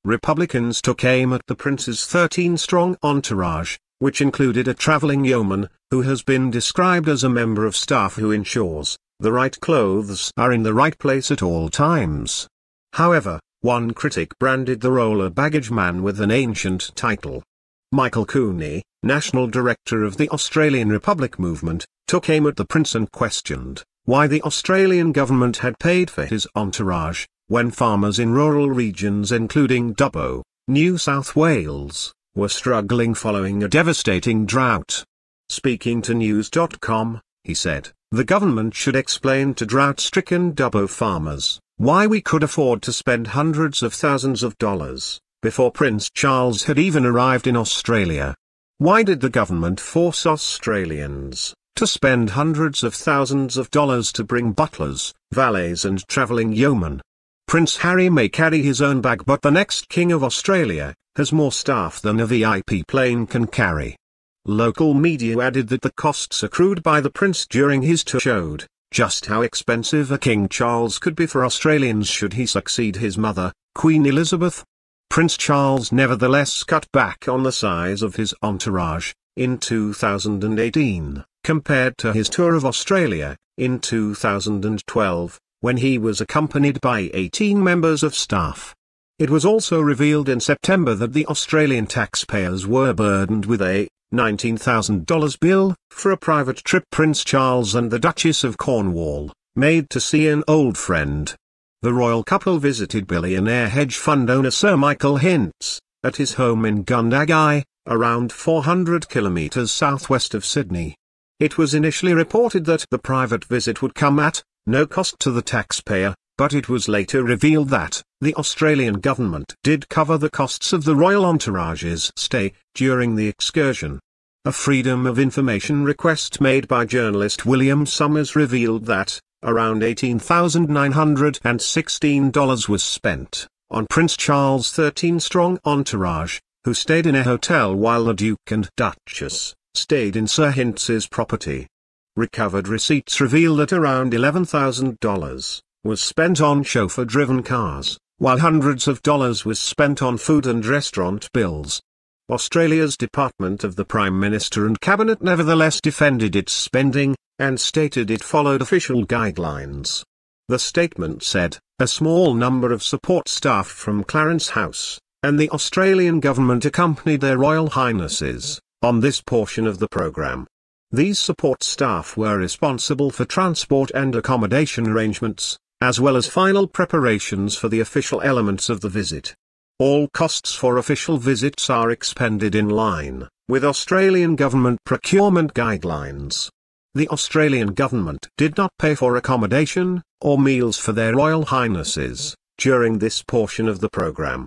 Republicans took aim at the prince's 13-strong entourage, which included a traveling yeoman, who has been described as a member of staff who ensures the right clothes are in the right place at all times. However, one critic branded the role a baggage man with an ancient title. Michael Cooney, National Director of the Australian Republic Movement, took aim at the prince and questioned why the Australian government had paid for his entourage, when farmers in rural regions including Dubbo, New South Wales, were struggling following a devastating drought. Speaking to News.com, he said, "The government should explain to drought-stricken Dubbo farmers why we could afford to spend hundreds of thousands of dollars before Prince Charles had even arrived in Australia. Why did the government force Australians to spend hundreds of thousands of dollars to bring butlers, valets and travelling yeomen? Prince Harry may carry his own bag, but the next King of Australia has more staff than a VIP plane can carry." Local media added that the costs accrued by the prince during his tour showed just how expensive a King Charles could be for Australians should he succeed his mother, Queen Elizabeth. Prince Charles nevertheless cut back on the size of his entourage in 2018, compared to his tour of Australia in 2012, when he was accompanied by 18 members of staff. It was also revealed in September that the Australian taxpayers were burdened with a $19,000 bill for a private trip Prince Charles and the Duchess of Cornwall made to see an old friend. The royal couple visited billionaire hedge fund owner Sir Michael Hintz at his home in Gundagai, around 400 kilometres southwest of Sydney. It was initially reported that the private visit would come at no cost to the taxpayer, but it was later revealed that the Australian government did cover the costs of the royal entourage's stay during the excursion. A Freedom of Information request made by journalist William Summers revealed that around $18,916 was spent on Prince Charles' 13-strong entourage, who stayed in a hotel while the Duke and Duchess stayed in Sir Hintz's property. Recovered receipts reveal that around $11,000 was spent on chauffeur-driven cars, while hundreds of dollars was spent on food and restaurant bills. Australia's Department of the Prime Minister and Cabinet nevertheless defended its spending, and stated it followed official guidelines. The statement said, "A small number of support staff from Clarence House and the Australian government accompanied their Royal Highnesses on this portion of the programme. These support staff were responsible for transport and accommodation arrangements, as well as final preparations for the official elements of the visit. All costs for official visits are expended in line with Australian government procurement guidelines. The Australian government did not pay for accommodation or meals for their Royal Highnesses during this portion of the programme.